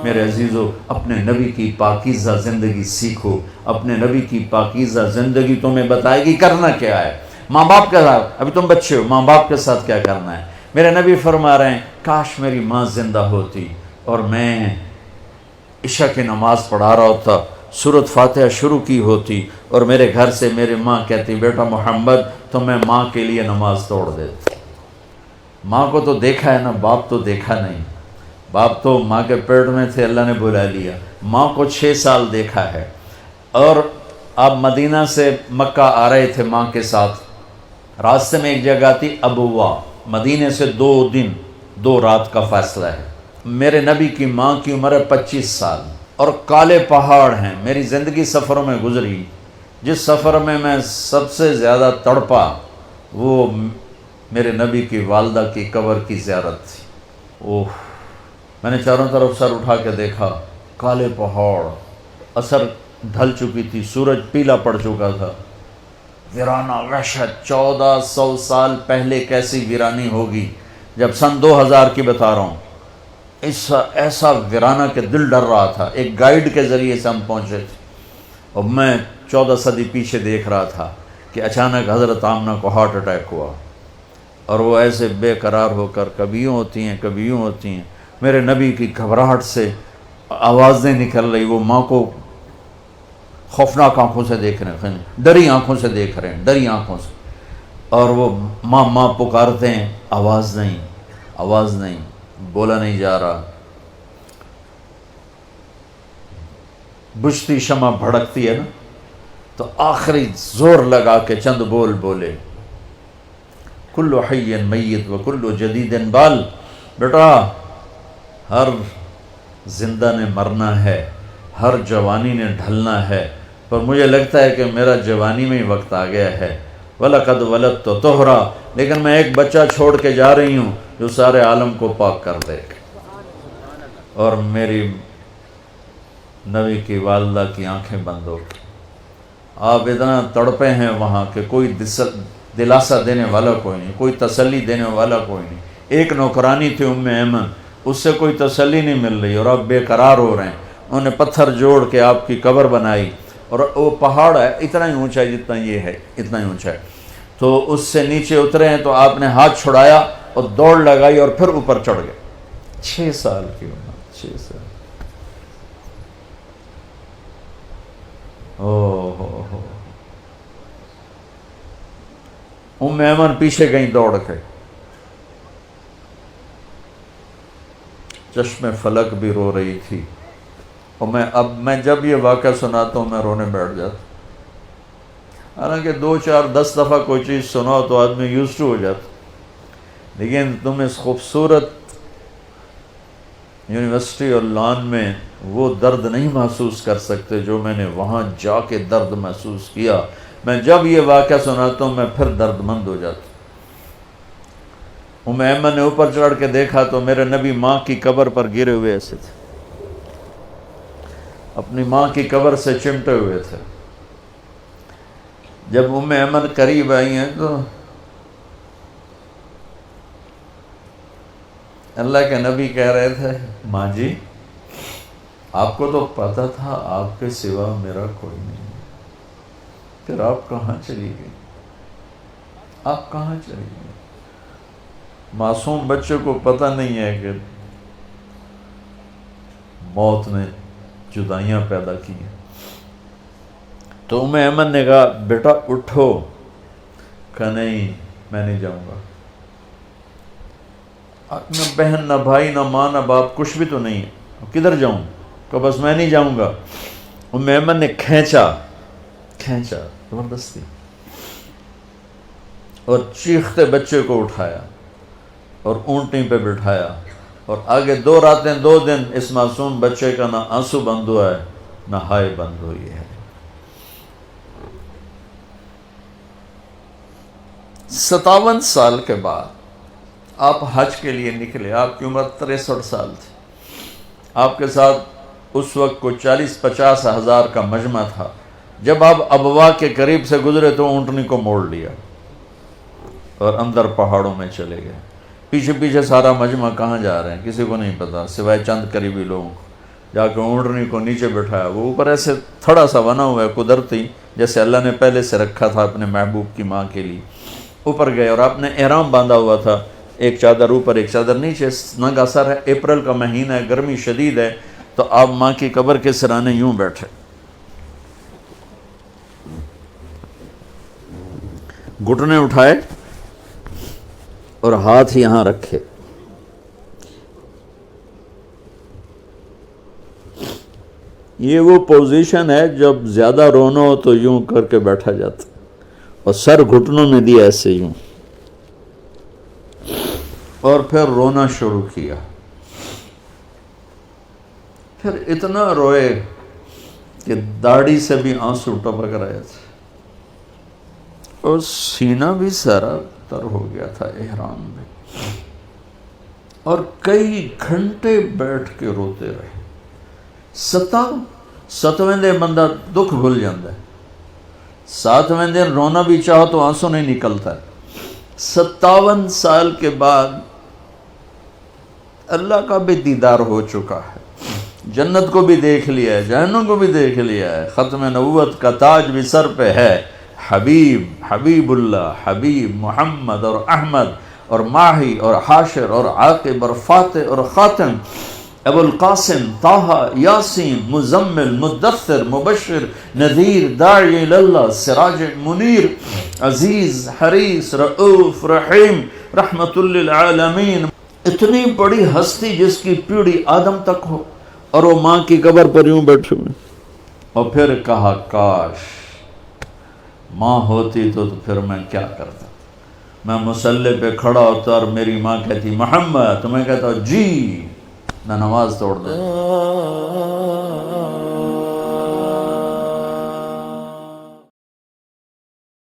میرے عزیزو، اپنے نبی کی پاکیزہ زندگی سیکھو. اپنے نبی کی پاکیزہ زندگی تمہیں بتائے گی کرنا کیا ہے. ماں باپ کے ساتھ، ابھی تم بچے ہو، ماں باپ کے ساتھ کیا کرنا ہے. میرے نبی فرما رہے ہیں کاش میری ماں زندہ ہوتی اور میں عشاء کی نماز پڑھا رہا ہوتا، سورۃ فاتحہ شروع کی ہوتی اور میرے گھر سے میری ماں کہتی بیٹا محمد، تو میں ماں کے لیے نماز توڑ دیتا. ماں کو تو دیکھا ہے نا، باپ تو دیکھا نہیں. باپ تو ماں کے پیٹ میں تھے، اللہ نے بلا لیا. ماں کو 6 سال دیکھا ہے. اور آپ مدینہ سے مکہ آ رہے تھے ماں کے ساتھ. راستے میں ایک جگہ تھی ابوا، مدینے سے 2 دن 2 رات کا فاصلہ ہے. میرے نبی کی ماں کی عمر ہے 25 سال اور کالے پہاڑ ہیں. میری زندگی سفروں میں گزری، جس سفر میں سب سے زیادہ تڑپا وہ میرے نبی کی والدہ کی قبر کی زیارت تھی. اوہ، میں نے چاروں طرف سر اٹھا کے دیکھا، کالے پہاڑ، عصر ڈھل چکی تھی، سورج پیلا پڑ چکا تھا. ویرانہ وحشت. 1400 سال پہلے کیسی ویرانی ہوگی، جب سن 2000 کی بتا رہا ہوں. ایسا ویرانہ کہ دل ڈر رہا تھا. ایک گائیڈ کے ذریعے سے ہم پہنچے تھے اور میں 14 صدی پیچھے دیکھ رہا تھا کہ اچانک حضرت آمنہ کو ہارٹ اٹیک ہوا اور وہ ایسے بے قرار ہو کر کبھی یوں ہوتی ہیں کبھی یوں ہوتی ہیں. میرے نبی کی گھبراہٹ سے آوازیں نکل رہی. وہ ماں کو خوفناک آنکھوں سے دیکھ رہے ہیں، ڈری آنکھوں سے دیکھ رہے ہیں، ڈری آنکھوں سے. اور وہ ماں ماں پکارتے ہیں، آواز نہیں، آواز نہیں، بولا نہیں جا رہا. بجھتی شمع بھڑکتی ہے نا، تو آخری زور لگا کے چند بول بولے، کل حی میت و کل جدید بال. بیٹا، ہر زندہ نے مرنا ہے، ہر جوانی نے ڈھلنا ہے، پر مجھے لگتا ہے کہ میرا جوانی میں ہی وقت آ گیا ہے. وَلَقَدْ وَلَدْتُ طُہْرًا، لیکن میں ایک بچہ چھوڑ کے جا رہی ہوں جو سارے عالم کو پاک کر دے. اور میری نبی کی والدہ کی آنکھیں بند ہو گئی. آپ اتنا تڑپے ہیں وہاں کہ کوئی دلاسا دینے والا کوئی نہیں، کوئی تسلی دینے والا کوئی نہیں. ایک نوکرانی تھی ام ایمن، اس سے کوئی تسلی نہیں مل رہی اور آپ بے قرار ہو رہے ہیں. انہوں نے پتھر جوڑ کے آپ کی قبر بنائی اور وہ پہاڑ ہے اتنا ہی اونچا ہے جتنا یہ ہے، اتنا ہی اونچا ہے. تو اس سے نیچے اترے ہیں تو آپ نے ہاتھ چھڑایا اور دوڑ لگائی اور پھر اوپر چڑھ گئے. 6 سال کی عمر، 6 سال. ہو ام ایمن پیچھے گئیں دوڑ کے. چشم فلک بھی رو رہی تھی. اور میں جب یہ واقعہ سناتا ہوں میں رونے بیٹھ جاتا. حالانکہ 2 4 10 دفعہ کوئی چیز سناؤ تو آدمی یوزڈ ہو جاتا، لیکن تم اس خوبصورت یونیورسٹی اور لان میں وہ درد نہیں محسوس کر سکتے جو میں نے وہاں جا کے درد محسوس کیا. میں جب یہ واقعہ سناتا ہوں میں پھر درد مند ہو جاتا. ام ایمن نے اوپر چڑھ کے دیکھا تو میرے نبی ماں کی قبر پر گرے ہوئے ایسے تھے، اپنی ماں کی قبر سے چمٹے ہوئے تھے. جب ام ایمن قریب آئی ہیں تو اللہ کے نبی کہہ رہے تھے ماں جی، آپ کو تو پتہ تھا آپ کے سوا میرا کوئی نہیں، پھر آپ کہاں چلی گئی؟ آپ کہاں چلی گئی؟ معصوم بچے کو پتہ نہیں ہے کہ موت نے جدائیاں پیدا کی ہیں. تو ام ایمن نے کہا بیٹا اٹھو. کہا نہیں، میں نہیں جاؤں گا. نہ بہن نہ بھائی نہ ماں نہ باپ کچھ بھی تو نہیں ہے، کدھر جاؤں؟ کہ بس میں نہیں جاؤں گا. ام ایمن نے کھینچا زبردستی اور چیختے بچے کو اٹھایا اور اونٹنی پہ بٹھایا اور آگے 2 راتیں 2 دن اس معصوم بچے کا نہ آنسو بند ہوا ہے نہ ہائے بند ہوئی ہے. 57 سال کے بعد آپ حج کے لیے نکلے. آپ کی عمر 63 سال تھی. آپ کے ساتھ اس وقت کو 40-50 ہزار کا مجمع تھا. جب آپ ابوا کے قریب سے گزرے تو اونٹنی کو موڑ لیا. اور اندر پہاڑوں میں چلے گئے. پیچھے پیچھے سارا مجمع کہاں جا رہے ہیں کسی کو نہیں پتا سوائے چند قریبی لوگوں کو. جا کے اونٹنی کو نیچے بٹھایا. وہ اوپر ایسے تھوڑا سا بنا ہوا ہے قدرتی جیسے اللہ نے پہلے سے رکھا تھا اپنے محبوب کی ماں کے لیے. اوپر گئے اور آپ نے احرام باندھا ہوا تھا, ایک چادر اوپر ایک چادر نیچے. ننگا سر ہے, اپریل کا مہینہ ہے, گرمی شدید ہے, تو آپ ماں کی قبر کے سرانے یوں بیٹھے, گھٹنے اٹھائے اور ہاتھ یہاں رکھے. یہ وہ پوزیشن ہے جب زیادہ رونا ہو تو یوں کر کے بیٹھا جاتا, اور سر گھٹنوں میں دیا ایسے یوں, اور پھر رونا شروع کیا. پھر اتنا روئے کہ داڑھی سے بھی آنسو ٹپک رہے تھے, اور سینہ بھی سارا تر ہو گیا تھا احرام میں, اور کئی گھنٹے بیٹھ کے روتے رہے. 7ویں دن بندہ دکھ بھول جاتا ہے, 7ویں دن رونا بھی چاہو تو آنسو نہیں نکلتا ہے. 57 سال کے بعد اللہ کا بھی دیدار ہو چکا ہے, جنت کو بھی دیکھ لیا ہے, جہنم کو بھی دیکھ لیا ہے, ختم نبوت کا تاج بھی سر پہ ہے. حبیب اللہ, حبیب محمد اور احمد اور ماہی اور حاشر اور عاقب اور فاتح اور خاتم, ابو القاسم, طٰہٰ, یاسین, مزمل, مدثر, مبشر, نذیر, داعی اللہ, سراج منیر, عزیز, حریص, رؤوف, رحیم, رحمت للعالمین. اتنی بڑی ہستی جس کی پیڑھی آدم تک ہو, اور وہ ماں کی قبر پر یوں بیٹھے ہوئے. اور پھر کہا کاش ماں ہوتی تو پھر میں کیا کرتا. میں مصلی پہ کھڑا ہوتا اور میری ماں کہتی محمد, تو میں کہتا جی, میں نماز توڑ دوں.